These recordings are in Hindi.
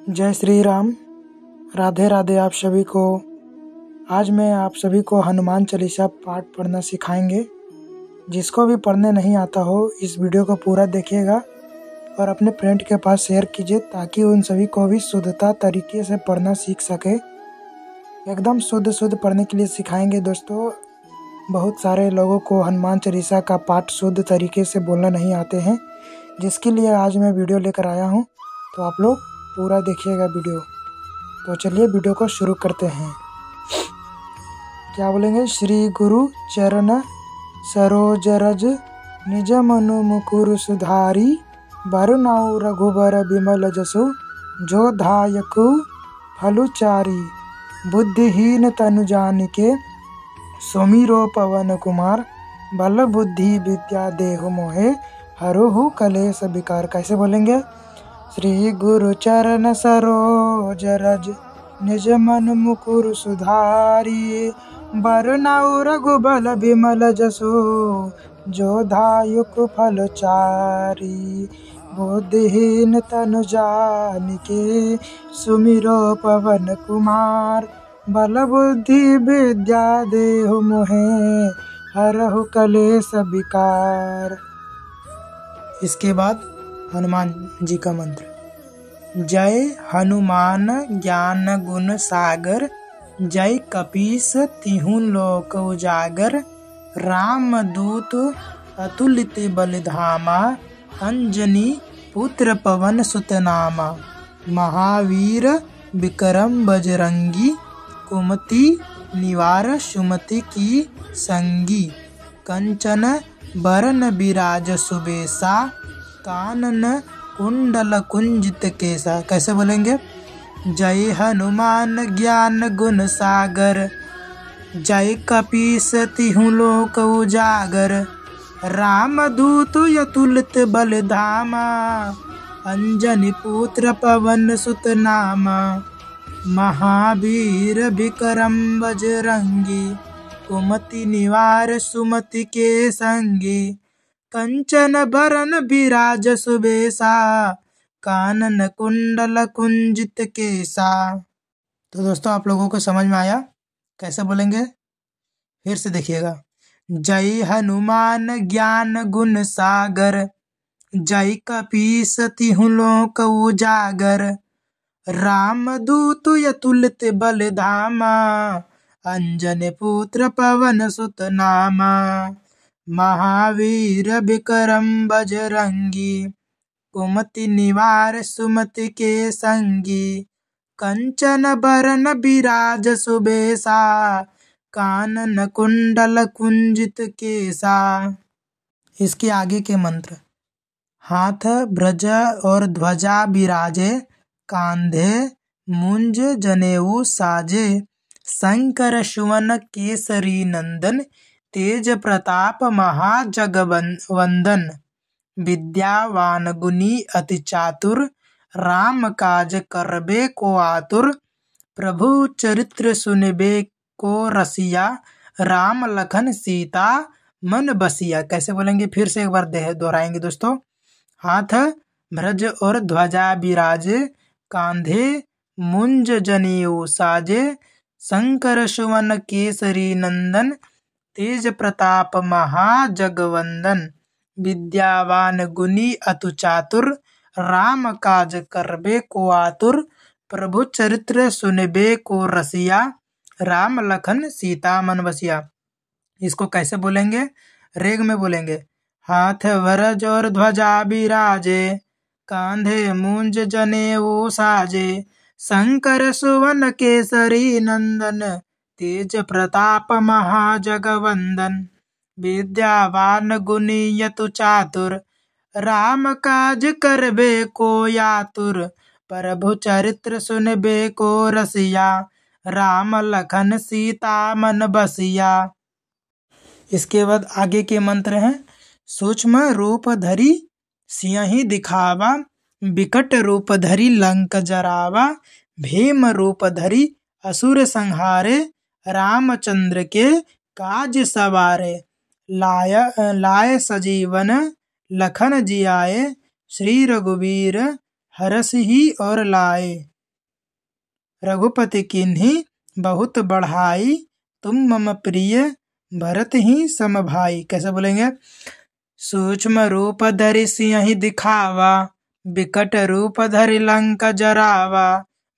जय श्री राम। राधे राधे आप सभी को। आज मैं आप सभी को हनुमान चालीसा पाठ पढ़ना सिखाएंगे। जिसको भी पढ़ने नहीं आता हो इस वीडियो को पूरा देखिएगा और अपने फ्रेंड के पास शेयर कीजिए ताकि उन सभी को भी शुद्धता तरीके से पढ़ना सीख सके। एकदम शुद्ध पढ़ने के लिए सिखाएंगे दोस्तों। बहुत सारे लोगों को हनुमान चालीसा का पाठ शुद्ध तरीके से बोलना नहीं आते हैं, जिसके लिए आज मैं वीडियो लेकर आया हूँ। तो आप लोग पूरा देखिएगा वीडियो। तो चलिए वीडियो को शुरू करते हैं। क्या बोलेंगे? श्री गुरु चरण सरोज रज निज मनु मुकुर सुधारी बरनाउ रघुबर बिमल जसु जो धायकु फलुचारी बुद्धिहीन तनु जानिके सुमिरो पवन कुमार बल बुद्धि विद्या देहु मोहे हरुहु कलेश विकार। कैसे बोलेंगे? श्री गुरु चरण सरोज रज निज मन मुकुर सुधारी बरनाउ रघुबल बिमल जसु जो धायुक फलचारी बुद्धिहीन तनु जानिके सुमिरो पवन कुमार बल बुद्धि विद्या देहु मोहे हरहु कलेश विकार। इसके बाद हनुमान जी का मंत्र। जय हनुमान ज्ञान गुण सागर जय कपीस तिहु लोक उजागर राम दूत अतुलित बलिधामा अंजनी पुत्र पवन सुत नामा महावीर विक्रम बजरंगी कुमति निवार सुमति की संगी कंचन बरन विराज सुबेसा कानन कुंडल कुंजित केसा। कैसे बोलेंगे? जय हनुमान ज्ञान गुण सागर जय कपीस तिहु लोक उजागर राम दूत अतुलित बलिधामा अंजनी पुत्र पवन सुत नामा महावीर विक्रम बजरंगी कुमति निवार सुमति के संगी कंचन बरन विराज सुबेसा कानन कुंडल कुंजित केसा। तो दोस्तों आप लोगों को समझ में आया? कैसे बोलेंगे फिर से देखिएगा। जय हनुमान ज्ञान गुण सागर जय कपीस तिहु लोक उजागर राम दूत अतुलित बलिधामा अंजनी पुत्र पवन सुत नामा महावीर विक्रम बजरंगी कुमति निवार सुमति के संगी कंचन बरन विराज सुबेसा कानन कुंडल कुंजित केसा। इसके आगे के मंत्र। हाथ ब्रज और ध्वजा बिराजे कांधे मुंज जनेऊ साजे शंकर सुवन केसरी नंदन तेज प्रताप महाजगवंदन विद्यावान गुणी अति चातुर राम काज करबे को आतुर प्रभु चरित्र सुनबे को रसिया राम लखन सीता मन बसिया। कैसे बोलेंगे? फिर से एक बार दोहराएंगे दोस्तों। हाथ ब्रज और ध्वजा बिराजे कांधे मुंज जनेऊ साजे शंकर सुवन केसरी नंदन तेज प्रताप महाजगवंदन विद्यावान गुणी अतु चातुर राम काज करबे को आतुर प्रभु चरित्र सुनबे को रसिया राम लखन सीता मन बसिया। इसको कैसे बोलेंगे? रेग में बोलेंगे। हाथ ब्रज और ध्वजा बिराजे कांधे मुंज जनेऊ साजे शंकर सुवन केसरी नंदन तेज प्रताप महाजगवंदन विद्यावान गुणी अतु चातुर राम काज करबे को आतुर प्रभु चरित्र सुनबे को रसिया राम लखन सीता मन बसिया। इसके बाद आगे के मंत्र हैं। सूक्ष्म रूप धरी सिंहि दिखावा विकट रूप धरी लंक जरावा भीम रूप धरी असुर संहारे रामचंद्र के काज सवारे लाय सजीवन लखन जियाए श्री रघुवीर हरसि और लाए। रघुपति किन्हीं बहुत बढ़ाई, तुम मम प्रिय भरत ही सम भाई। कैसे बोलेंगे? सूक्ष्म रूप धरि सिंह दिखावा, विकट रूप धरि लंका जरावा,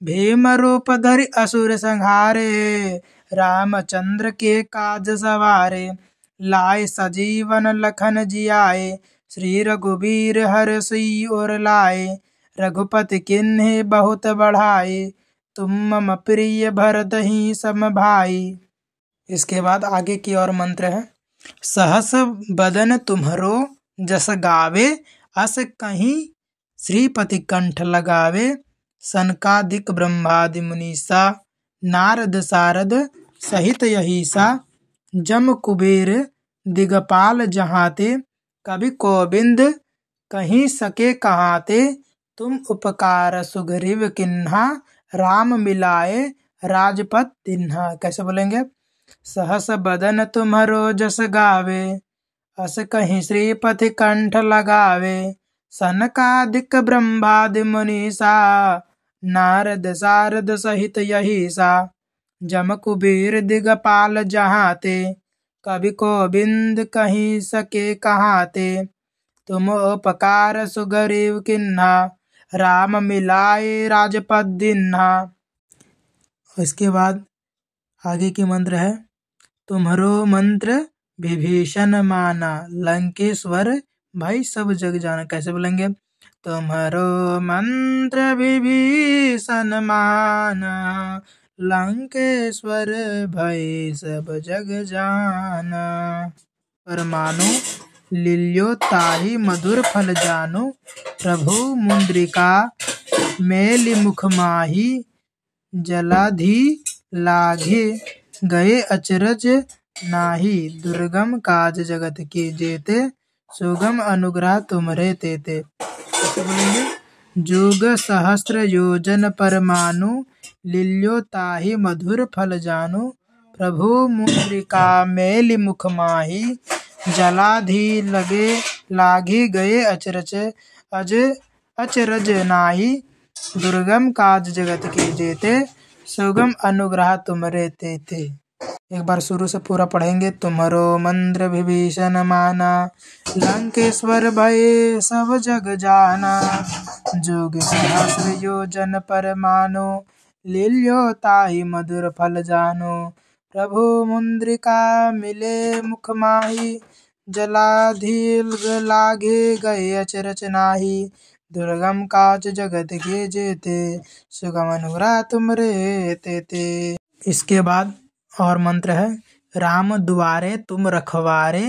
भीम रूप धरि असुर संहारे, रामचंद्र के काज सवारे, लाए सजीवन लखन जियाए, श्री रघुबीर हरषि और लाए, रघुपति किन्हीं बहुत बढ़ाई, तुम मम प्रिय भरत ही सम भाई। इसके बाद आगे की और मंत्र है, सहस बदन तुम्हरो जस गावे, अस कहीं श्रीपति कंठ लगावे, सनकादिक ब्रह्मादि मुनीसा, नारद सारद सहित यहीसा, जम कुबेर दिगपाल जहाते, कवि कोविंद कहीं सके कहाते, तुम उपकार सुग्रीव किन्हा, राम मिलाए राजपद तिन्हा। कैसे बोलेंगे? सहस बदन तुम्हरो जस गावे, अस कहीं श्रीपति कंठ लगावे, सनकादिक ब्रह्मादि मुनीसा, नारद सारद सहित यहीसा, जम कुबेर दिगपाल जहाते, कवि कोविंद कहीं सके कहाते, तुम उपकार सुग्रीव किन्हा, राम मिलाए राजपद दिन्हा। इसके बाद आगे की मंत्र है, तुम्हरो मंत्र विभीषण माना, लंकेश्वर भाई सब जग जाना। कैसे बोलेंगे? तुम्हरो मंत्र विभीषण माना, लंकेश्वर भय सब जग जाना, परमाणु लिल्यो ताहि मधुर फल जानो, प्रभु मुद्रिका मेलि मुख माही, जलाधि लागे गए अचरज नाही, दुर्गम काज जगत के जेते, सुगम अनुग्रह तुमरे तेते। जुग सहस्त्र योजन परमाणु, लिल्यो ताहि मधुर फल जानो, प्रभु मुद्रिका मेलि मुख माही, जलाधि लागे गए अचरज नाही, दुर्गम काज जगत के जेते, सुगम अनुग्रह तुमरे तेते। एक बार शुरू से पूरा पढ़ेंगे। तुम्हारो मंत्र विभीषण माना, लंकेश्वर भय सब जग जाना, जुग सहस्र योजन परमाणु, लिल्यो ताहि मधुर फल जानो, प्रभु मुद्रिका मिले मुख माही, जलाधि लागे गए अचरज नाही, दुर्गम काज जगत के जेते, सुगम अनुग्रह तुमरे तेते। इसके बाद और मंत्र है, राम दुआरे तुम रखवारे,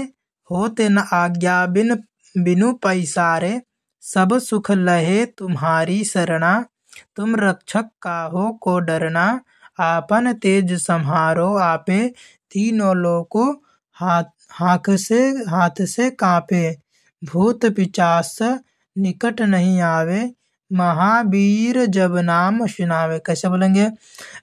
होते न आज्ञा बिनु पैसारे, सब सुख लहे तुम्हारी शरणा, तुम रक्षक काहो को डरना, आपन तेज सम्हारो आपे, तीनों लोको हाथ से कांपे, भूत पिशाच निकट नहीं आवे, महावीर जब नाम सुनावे। कैसे बोलेंगे?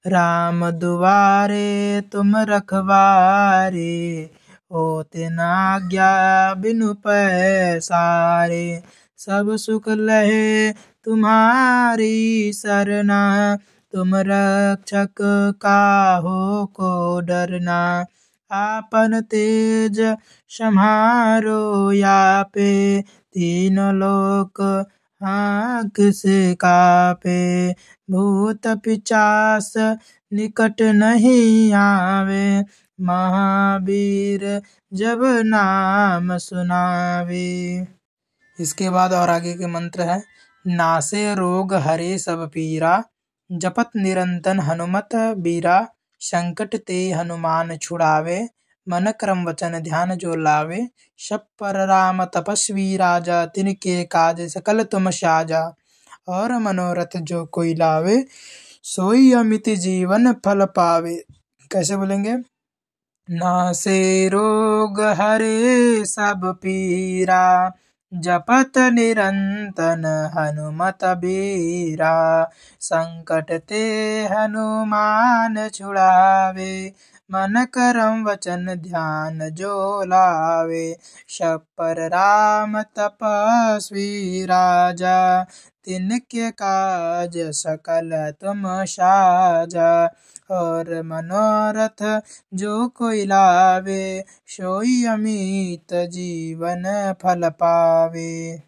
राम दुआरे तुम रखवारे, होते न आज्ञा बिनु पैसारे, सब सुख लहे तुम्हारी शरणा, तुम रक्षक काहो को डरना, आपन तेज सम्हारो यापे, तीन लोक आँख से कापे, भूत पिशाच निकट नहीं आवे, महावीर जब नाम सुनावे। इसके बाद और आगे के मंत्र है, नासे रोग हरे सब पीरा, जपत निरंतन हनुमत बीरा, संकट ते हनुमान छुड़ावे, मन क्रम वचन ध्यान जो लावे, सब पर राम तपस्वी राजा, तिनके काज सकल तुम साजा, और मनोरथ जो कोई लावे, सोई अमित जीवन फल पावे। कैसे बोलेंगे? नासे रोग हरे सब पीरा, जपत निरंतन हनुमत बीरा, संकट ते हनुमान छुड़ावे, मन करम वचन ध्यान जो लावे। सब पर राम तपस्वी राजा, तिनके काज सकल तुम साजा। और मनोरथ जो कोई लावे, सोई अमित जीवन फल पावे।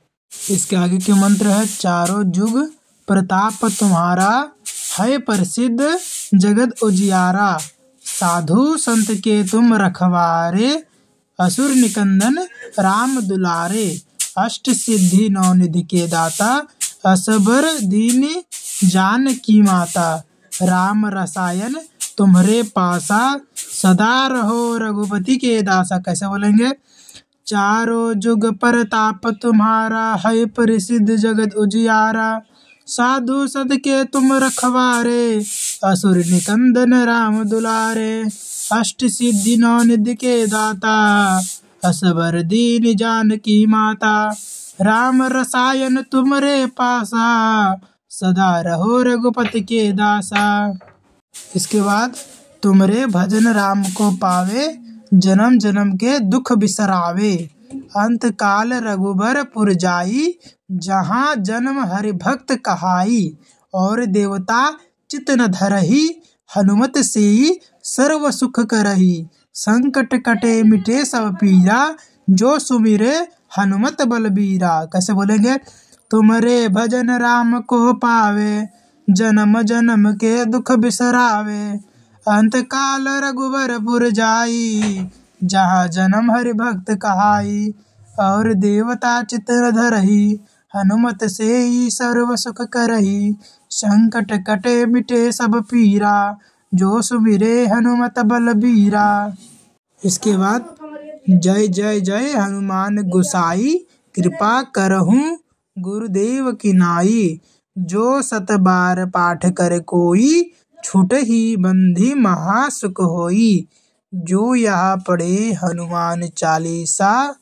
इसके आगे के मंत्र है, चारों जुग प्रताप तुम्हारा, है प्रसिद्ध जगत उजियारा। साधु संत के तुम रखवारे, असुर निकंदन राम दुलारे। अष्ट सिद्धि नौ निधि के दाता, असबर दीन जानकी माता। राम रसायन तुम्हारे पासा, सदा रहो रघुपति के दासा। कैसे बोलेंगे? चारों जुग प्रताप तुम्हारा, है प्रसिद्ध जगत उजियारा। साधु संत के तुम रखवारे, असुर निकंदन राम दुलारे। अष्ट सिद्धि नौ निधि के दाता, असबर दीन जानकी माता। राम रसायन तुम्हारे पासा, सदा रहो रघुपति के दासा। इसके बाद, तुमरे भजन राम को पावे, जन्म जन्म के दुख बिसरावे। अंत काल रघुबर पुर जाई, जहाँ जन्म हरि भक्त कहाई। और देवता चित न धरही, हनुमत से सर्व सुख करही। संकट कटे मिटे सब पीरा, जो सुमिरे हनुमत बलबीरा। कैसे बोलेंगे? तुमरे भजन राम को पावे, जन्म जन्म के दुख बिसरावे। अंत काल रघुबर पुर जाई, जहाँ जन्म हरि भक्त कहाई। और देवता चित न धरही, हनुमत से ही सर्व सुख करही। संकट कटे मिटे सब पीरा, जो सुमिरे हनुमत बलबीरा। इसके बाद, जय जय जय हनुमान गोसाई, कृपा करहूँ गुरुदेव की नाई। जो सत बार पाठ करे कोई, छूटहि बंधि महासुख होई। जो यह पढ़े हनुमान चालीसा,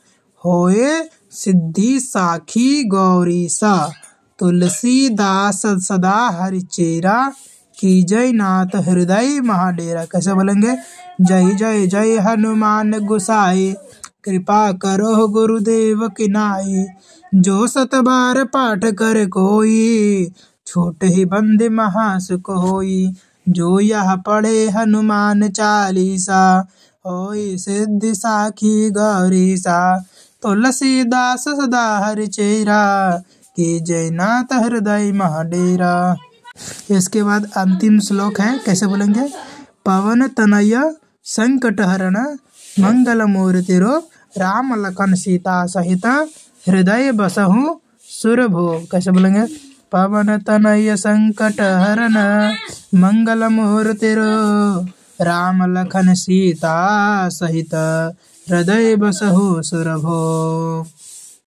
होए सिद्धि साखी गौरीसा। तुलसीदास सदा हरिचेरा, कीजय नाथ हृदय महाडेरा। कैसे बोलेंगे? जय जय जय हनुमान गोसाई, कृपा करो गुरुदेव की नाई। जो सत बार पाठ कर कोई, छूटहि बंधि महासुख होई। जो यह पढ़े हनुमान चालीसा, होई सिद्धि साखी गौरीसा। तुलसीदास सदा हरिचेरा, कीजय नाथ हृदय महाडेरा। इसके बाद अंतिम श्लोक है, कैसे बोलेंगे? पवन तनय संकट हरण, मंगल मूर्तिरो। राम लखन सीता सहित, हृदय बसहु सुरभोग। कैसे बोलेंगे? पवन तनय संकट हरण, मंगल मूर्तिरो। राम लखन सीता सहित, हृदय बसहु सुरभोग।